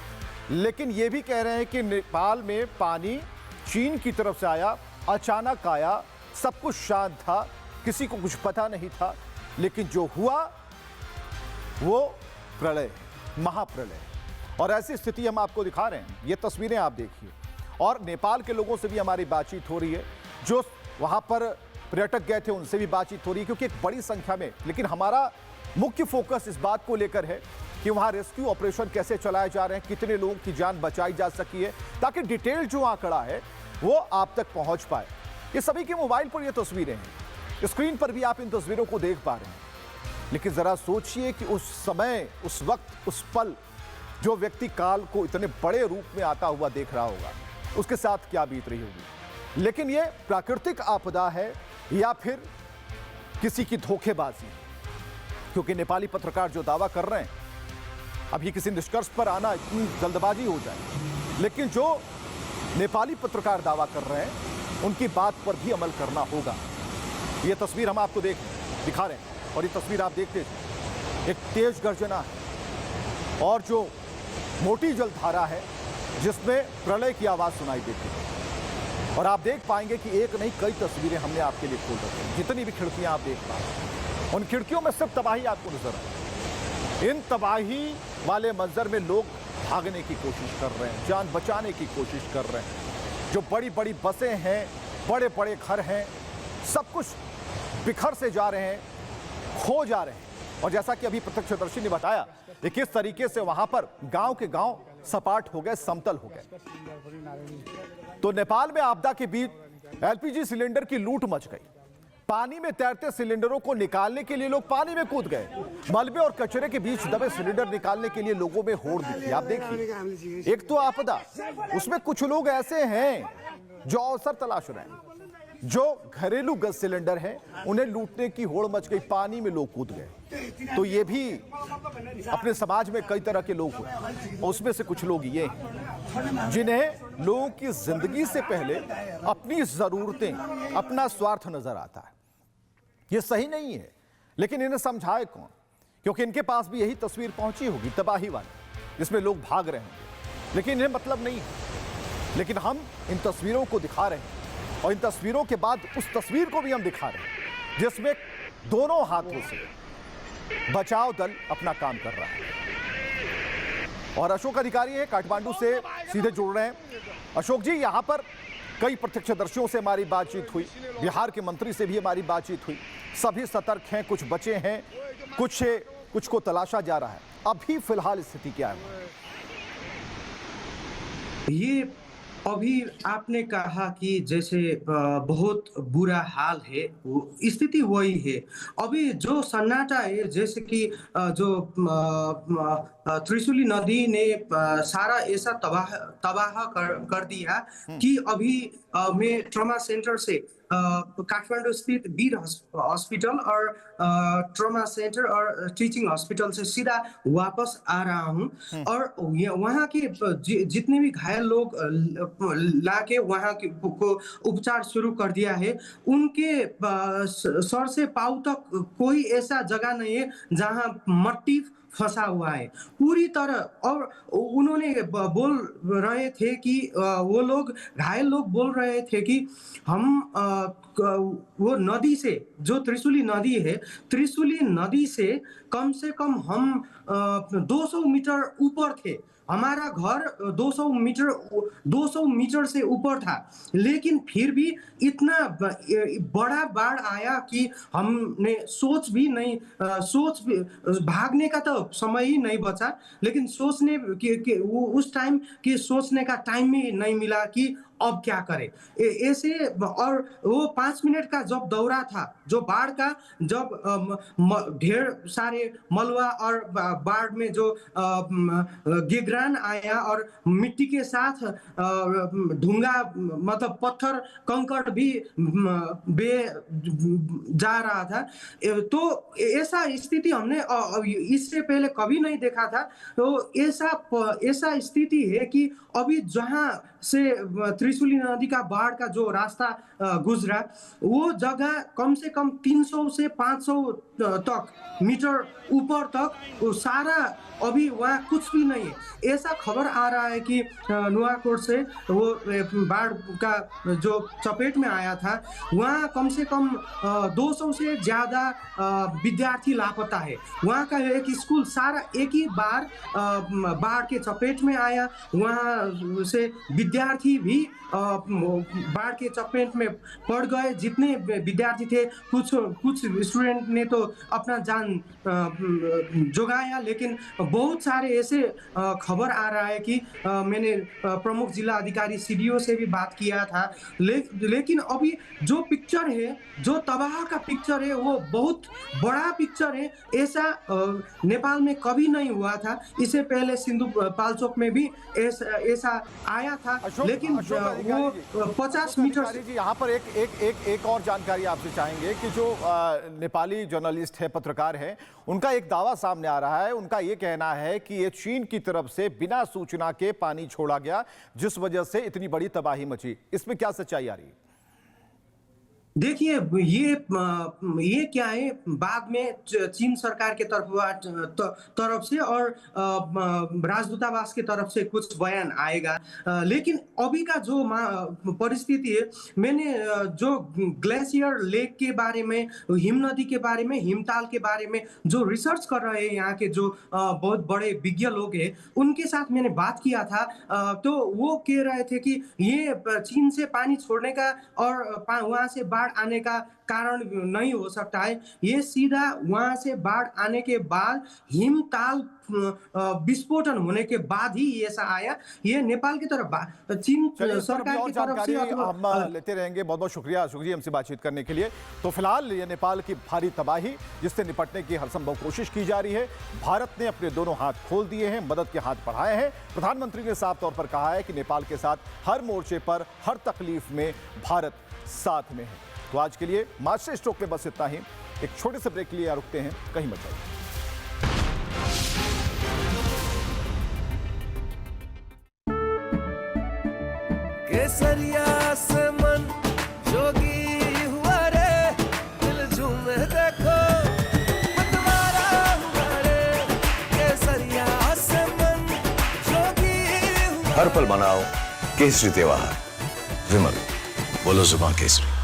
लेकिन ये भी कह रहे हैं कि नेपाल में पानी चीन की तरफ से आया, अचानक आया, सब कुछ शांत था, किसी को कुछ पता नहीं था। लेकिन जो हुआ वो प्रलय, महाप्रलय। और ऐसी स्थिति हम आपको दिखा रहे हैं, ये तस्वीरें आप देखिए। और नेपाल के लोगों से भी हमारी बातचीत हो रही है, जो वहाँ पर पर्यटक गए थे उनसे भी बातचीत हो रही है, क्योंकि एक बड़ी संख्या में। लेकिन हमारा मुख्य फोकस इस बात को लेकर है कि वहाँ रेस्क्यू ऑपरेशन कैसे चलाए जा रहे हैं, कितने लोगों की जान बचाई जा सकी है, ताकि डिटेल जो आंकड़ा है वो आप तक पहुँच पाए। ये सभी के मोबाइल पर ये तस्वीरें हैं, स्क्रीन पर भी आप इन तस्वीरों को देख पा रहे हैं। लेकिन जरा सोचिए कि उस समय, उस वक्त, उस पल जो व्यक्ति काल को इतने बड़े रूप में आता हुआ देख रहा होगा, उसके साथ क्या बीत रही होगी। लेकिन यह प्राकृतिक आपदा है या फिर किसी की धोखेबाजी, क्योंकि नेपाली पत्रकार जो दावा कर रहे हैं, अब ये किसी निष्कर्ष पर आना इतनी जल्दबाजी हो जाए, लेकिन जो नेपाली पत्रकार दावा कर रहे हैं उनकी बात पर भी अमल करना होगा। ये तस्वीर हम आपको दिखा रहे हैं और ये तस्वीर आप देखते हैं, एक तेज गर्जना है और जो मोटी जलधारा है जिसमें प्रलय की आवाज सुनाई देती है। और आप देख पाएंगे कि एक नहीं कई तस्वीरें हमने आपके लिए खोल रखी हैं। जितनी भी खिड़कियां आप देख पा रहे हैं, उन खिड़कियों में सिर्फ तबाही आपको नजर आए। इन तबाही वाले मंजर में लोग भागने की कोशिश कर रहे हैं, जान बचाने की कोशिश कर रहे हैं। जो बड़ी बड़ी बसें हैं, बड़े बड़े घर हैं, सब कुछ बिखर से जा रहे हैं, खो जा रहे हैं। और जैसा कि अभी प्रत्यक्षदर्शी ने बताया कि किस तरीके से वहां पर गांव के गांव सपाट हो गए, समतल हो गए। तो नेपाल में आपदा के बीच एलपीजी सिलेंडर की लूट मच गई। पानी में तैरते सिलेंडरों को निकालने के लिए लोग पानी में कूद गए। मलबे और कचरे के बीच दबे सिलेंडर निकालने के लिए लोगों में होड़ दिखी। आप देखिए, एक तो आपदा, उसमें कुछ लोग ऐसे हैं जो अवसर तलाश रहे हैं। जो घरेलू गैस सिलेंडर है उन्हें लूटने की होड़ मच गई, पानी में लोग कूद गए। तो ये भी अपने समाज में कई तरह के लोग हुए, और उसमें से कुछ लोग ये हैं जिन्हें लोगों की जिंदगी से पहले अपनी जरूरतें, अपना स्वार्थ नजर आता है। ये सही नहीं है, लेकिन इन्हें समझाए कौन? क्योंकि इनके पास भी यही तस्वीर पहुंची होगी, तबाही वाली, जिसमें लोग भाग रहे होंगे, लेकिन इन्हें मतलब नहीं है। लेकिन हम इन तस्वीरों को दिखा रहे हैं, और इन तस्वीरों के बाद उस तस्वीर को भी हम दिखा रहे हैं जिसमें दोनों हाथों से बचाव दल अपना काम कर रहा है। और अशोक अधिकारी है, काठमांडू से सीधे जुड़ रहे हैं। अशोक जी, यहां पर कई प्रत्यक्षदर्शियों से हमारी बातचीत हुई, बिहार के मंत्री से भी हमारी बातचीत हुई। सभी सतर्क हैं, कुछ बचे हैं, कुछ को तलाशा जा रहा है। अभी फिलहाल स्थिति क्या है? ये अभी आपने कहा कि जैसे बहुत बुरा हाल है, स्थिति वही है। अभी जो सन्नाटा है, जैसे कि जो त्रिशूली नदी ने सारा ऐसा तबाह कर दिया कि अभी मैं ट्रॉमा सेंटर से काठमांडू स्थित वीर हॉस्पिटल और ट्रॉमा सेंटर और टीचिंग हॉस्पिटल से सीधा वापस आ रहा हूं। और वहाँ के जितने भी घायल लोग लाके वहाँ को उपचार शुरू कर दिया है। उनके सर से पांव तक कोई ऐसा जगह नहीं है जहाँ मट्टी फंसा हुआ है पूरी तरह। और उन्होंने बोल रहे थे कि वो लोग, घायल लोग बोल रहे थे कि हम वो नदी से, जो त्रिशूली नदी है, त्रिशूली नदी से कम हम 200 मीटर ऊपर थे। हमारा घर 200 मीटर से ऊपर था, लेकिन फिर भी इतना बड़ा बाढ़ आया कि हमने भागने का तो समय ही नहीं बचा, लेकिन सोचने कि उस टाइम की सोचने का टाइम ही नहीं मिला कि अब क्या करें ऐसे। और वो 5 मिनट का जब दौरा था, जो बाढ़ का, जब ढेर सारे मलबा और बाढ़ में जो गिगरान आया और मिट्टी के साथ ढूंगा, मतलब पत्थर कंकड़ भी जा रहा था। तो ऐसा स्थिति हमने इससे पहले कभी नहीं देखा था। तो ऐसा स्थिति है कि अभी जहां से त्रिशूली नदी का बाढ़ का जो रास्ता गुजरा, वो जगह कम से कम 300 से 500 तक मीटर ऊपर तक वो सारा, अभी वहाँ कुछ भी नहीं है। ऐसा खबर आ रहा है कि नुआकोट से वो बाढ़ का जो चपेट में आया था, वहाँ कम से कम 200 से ज्यादा विद्यार्थी लापता है। वहाँ का एक स्कूल सारा एक ही बार बाढ़ के चपेट में आया, वहाँ से विद्यार्थी भी बाढ़ के चपेट में पड़ गए। जितने विद्यार्थी थे, कुछ स्टूडेंट ने तो अपना जान जुगाया, लेकिन बहुत सारे ऐसे खबर आ रहा है कि मैंने प्रमुख जिला अधिकारी सीडीओ से भी बात किया था, लेकिन अभी जो पिक्चर है, जो तबाह का पिक्चर है, वो बहुत बड़ा पिक्चर है। ऐसा नेपाल में कभी नहीं हुआ था। इससे पहले सिंधु पाल्चोक में भी ऐसा आया था, लेकिन वो 50 मीटर जी यहाँ पर एक और जानकारी आपसे चाहेंगे कि जो नेपाली जर्नलिस्ट है, पत्रकार है, उनका एक दावा सामने आ रहा है। उनका ये कहना है कि ये चीन की तरफ से बिना सूचना के पानी छोड़ा गया, जिस वजह से इतनी बड़ी तबाही मची। इसमें क्या सच्चाई आ रही है? देखिए, ये क्या है, बाद में चीन सरकार के तरफ से और राजदूतावास के तरफ से कुछ बयान आएगा, लेकिन अभी का जो परिस्थिति है, मैंने जो ग्लेशियर लेक के बारे में, हिम नदी के बारे में, हिमताल के बारे में जो रिसर्च कर रहे हैं यहाँ के जो बहुत बड़े विज्ञ लोग हैं, उनके साथ मैंने बात किया था। तो वो कह रहे थे कि ये चीन से पानी छोड़ने का और वहां से बाढ़ आने का कारण नहीं हो सकता है। ये सीधा वहां से बाढ़ आने के बाद हिमताल विस्फोटन होने के बाद ही ऐसा आया। ये नेपाल की तरफ, चीन सरकार की तरफ से हम लेते रहेंगे। बहुत बहुत शुक्रिया सुखजी हमसे बातचीत करने के लिए। तो फिलहाल ये नेपाल की भारी तबाही, जिससे निपटने की हर संभव कोशिश की जा रही है। भारत ने अपने दोनों हाथ खोल दिए हैं, मदद के हाथ बढ़ाए हैं। प्रधानमंत्री ने साफ तौर पर कहा है कि नेपाल के साथ हर मोर्चे पर, हर तकलीफ में भारत साथ में है। तो आज के लिए मास्टर स्ट्रोक में बस इतना ही। एक छोटे से ब्रेक के लिए रुकते हैं, कहीं मत जाइए। केसरिया से मन जोगी हुआ रे, दिल झूमे देखो मतवारा हुआ रे। केसरिया से मन जोगी हुआ। हर पल मनाओ केसरी त्योहार। विमल, बोलो जुबान केसरी।